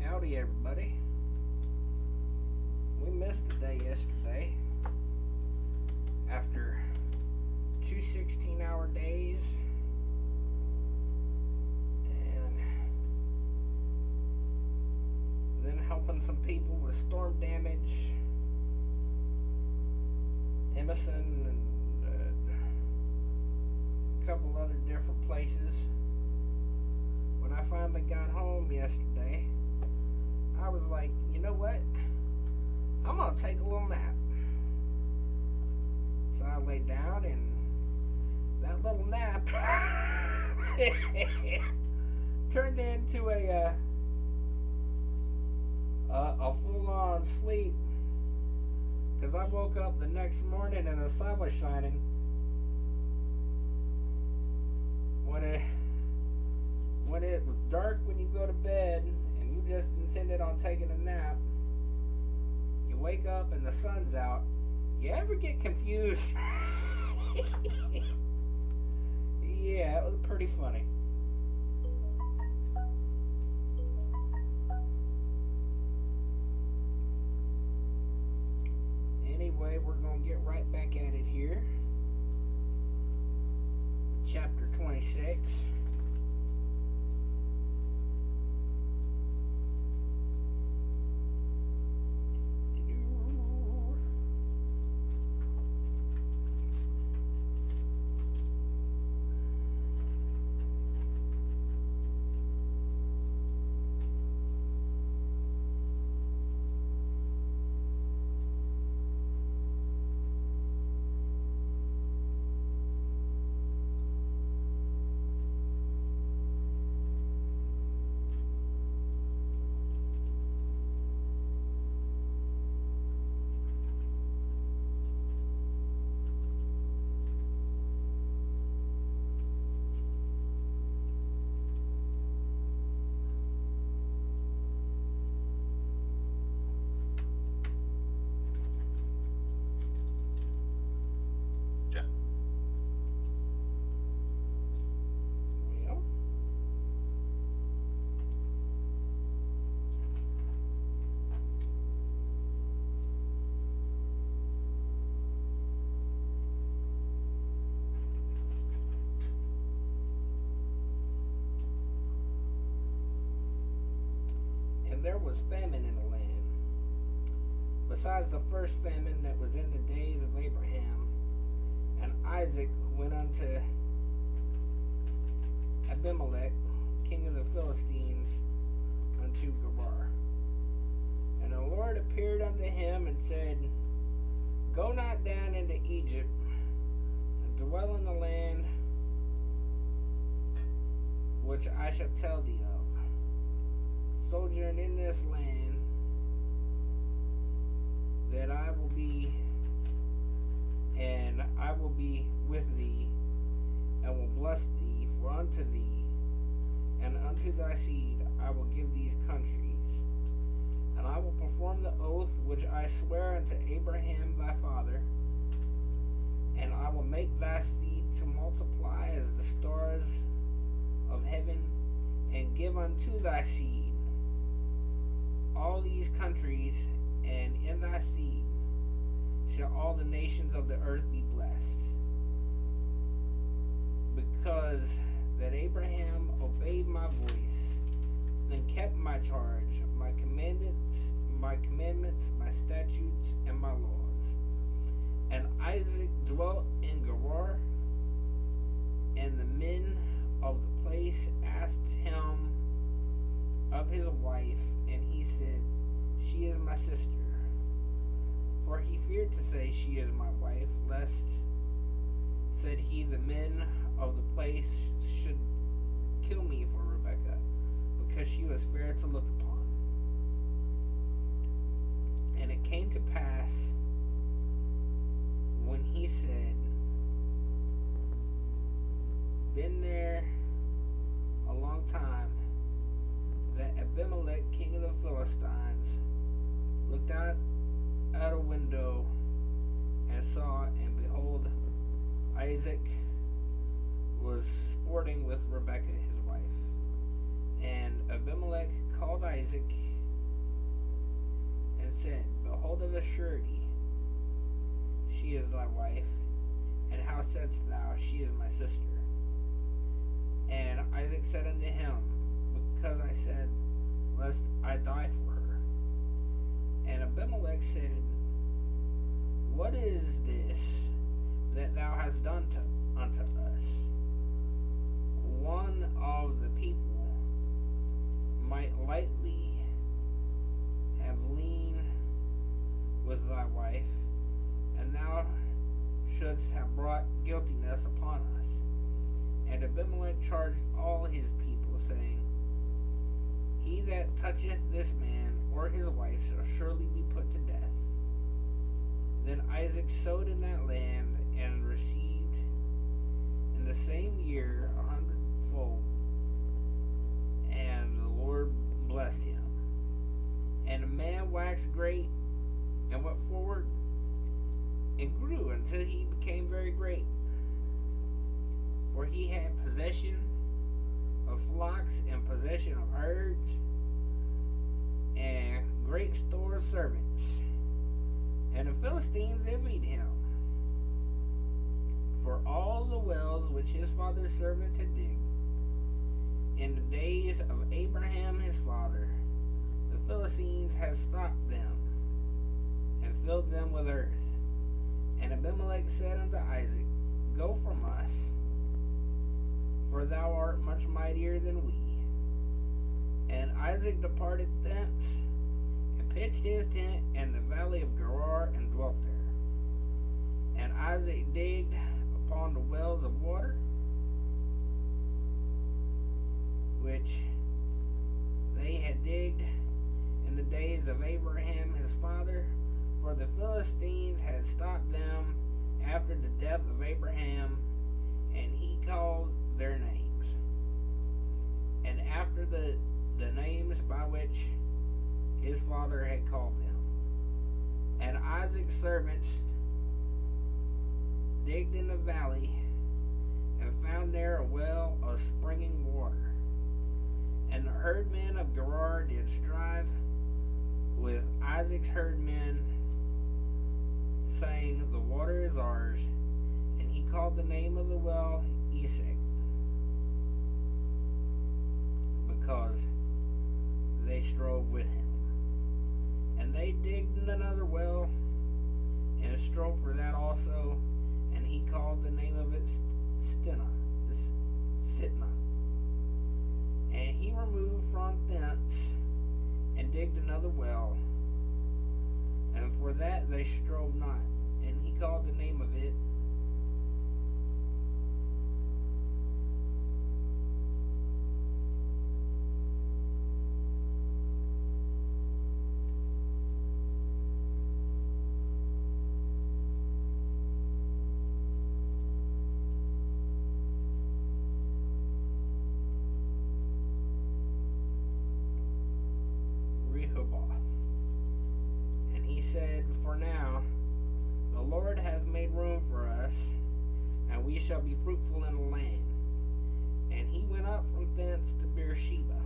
Howdy, everybody. We missed the day yesterday after two 16-hour days and then helping some people with storm damage, Emerson, and a couple other different places. When I finally got home yesterday, I was like, you know what? I'm gonna take a little nap. So I laid down, and that little nap turned into a full-on sleep. Cause I woke up the next morning and the sun was shining. When it was dark when you go to bed and you just intended on taking a nap, you wake up and the sun's out. You ever get confused? Yeah, it was pretty funny. Anyway, we're going to get right back at it here. Chapter 26. Well, and there was famine in the land, besides the first famine that was in the days of Abraham. And Isaac went unto Abimelech, king of the Philistines, unto Gerar. And the Lord appeared unto him and said, Go not down into Egypt, and dwell in the land which I shall tell thee of. Sojourn in this land, that I will be, and I will be with thee, and will bless thee, for unto thee and unto thy seed I will give these countries. And I will perform the oath which I swear unto Abraham thy father, and I will make thy seed to multiply as the stars of heaven, and give unto thy seed all these countries, and in thy seed shall all the nations of the earth be blessed. Because that Abraham obeyed my voice, and kept my charge, my commandments, my statutes, and my laws. And Isaac dwelt in Gerar, and the men of the place asked him of his wife, and he said, She is my sister. For he feared to say, She is my wife, lest, said he, the men of the place should kill me for Rebekah, because she was fair to look upon. And it came to pass, when he said, Been there a long time, that Abimelech, king of the Philistines, looked out at a window and saw, and behold, Isaac was sporting with Rebekah his wife. And Abimelech called Isaac a surety she is thy wife? And how saidst thou, she is my sister? And Isaac said unto him, because I said, lest I die for her. And Abimelech said, what is this that thou hast done unto us? One of the people might lightly have leaned with thy wife, and thou shouldst have brought guiltiness upon us. And Abimelech charged all his people, saying, he that toucheth this man or his wife shall surely be put to death. Then Isaac sowed in that land, and received in the same year 100-fold, and the Lord blessed him. And the man waxed great, and went forward, and grew until he became very great. For he had possession of flocks, and possession of herds, and great store of servants. And the Philistines envied him for all the wells which his father's servants had digged. In the days of Abraham his father, the Philistines had stopped them, and filled them with earth. And Abimelech said unto Isaac, go from us, for thou art much mightier than we. And Isaac departed thence, and pitched his tent in the valley of Gerar, and dwelt there. And Isaac digged upon the wells of water, which they had digged in the days of Abraham his father, for the Philistines had stopped them after the death of Abraham, and he called their names. And after the names by which his father had called them. And Isaac's servants digged in the valley, and found there a well of springing water. And the herdmen of Gerar did strive with Isaac's herdmen, saying, the water is ours. And he called the name of the well Esek, because they strove with him. And they digged another well, and strove for that also, and he called the name of it Sitnah. And he removed from thence, and digged another well, and for that they strove not, and he called the name of it Rehoboth. And he said, for now the Lord hath made room for us, and we shall be fruitful in the land. And he went up from thence to Beersheba.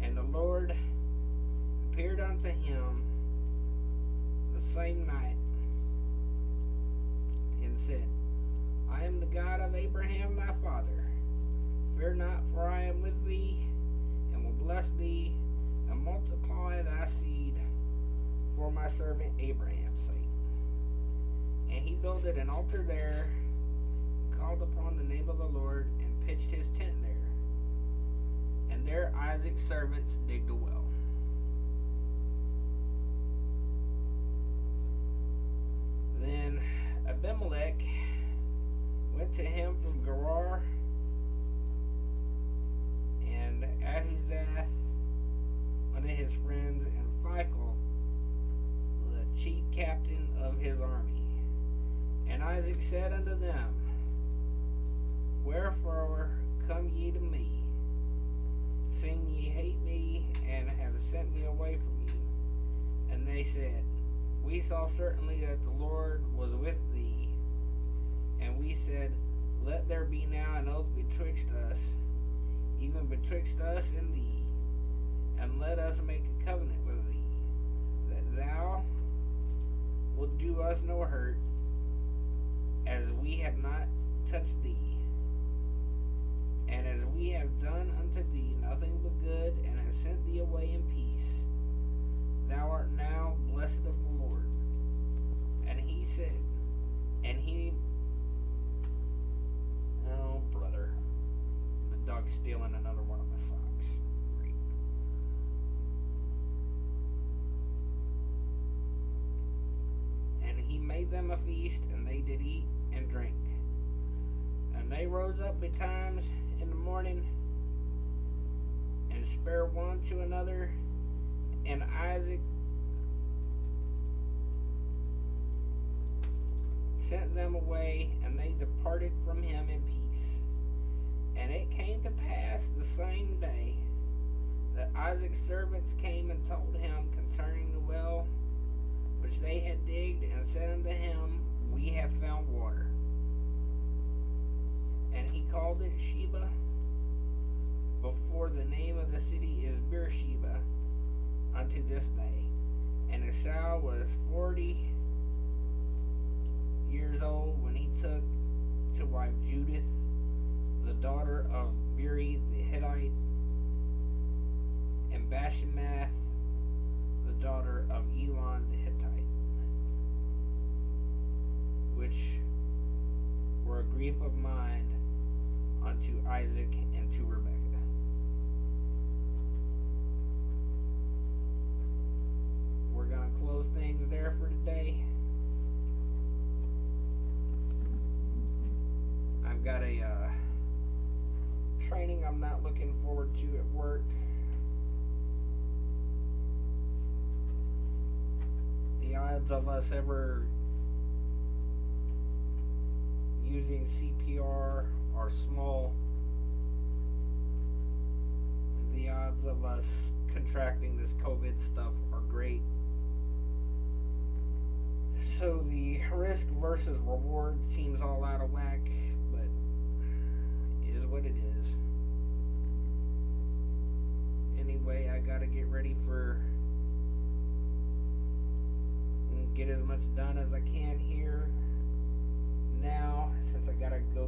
And the Lord appeared unto him the same night, and said, I am the God of Abraham thy father. Fear not, for I am with thee, and will bless thee, and multiply thy seed for my servant Abraham's sake. And he builded an altar there, called upon the name of the Lord, and pitched his tent there. And there Isaac's servants digged a well. Then Abimelech went to him from Gerar, and Ahuzath, one of his friends, and Phicol, the chief captain of his army. And Isaac said unto them, wherefore come ye to me, seeing ye hate me, and have sent me away from you? And they said, we saw certainly that the Lord was with thee. And we said, let there be now an oath betwixt us, even betwixt us and thee, and let us make a covenant with thee, that thou wilt do us no hurt, as we have not touched thee, and as we have done unto thee nothing but good, and have sent thee away in peace. Thou art now blessed of the Lord. And he said, and he, oh brother, the dog's stealing another one of my socks. Great. And he made them a feast, and they did eat and drink. And they rose up betimes in the morning, and spare one to another, and Isaac sent them away, and they departed from him in peace. And it came to pass the same day that Isaac's servants came and told him concerning the well which they had digged, and said unto him, We have found water. And he called it Sheba, before the name of the city is Beersheba unto this day. And Esau was 40 years old when he took to wife Judith, the daughter of Beri the Hittite, and Bashemath, the daughter of Elon the Hittite, which were a grief of mind unto Isaac and to Rebekah. We're going to close things there for today. I've got a training I'm not looking forward to at work. The odds of us ever using CPR are small. The odds of us contracting this COVID stuff are great. So the risk versus reward seems all out of whack, but it is what it is. Anyway, I gotta get ready for get as much done as I can here now, since I gotta go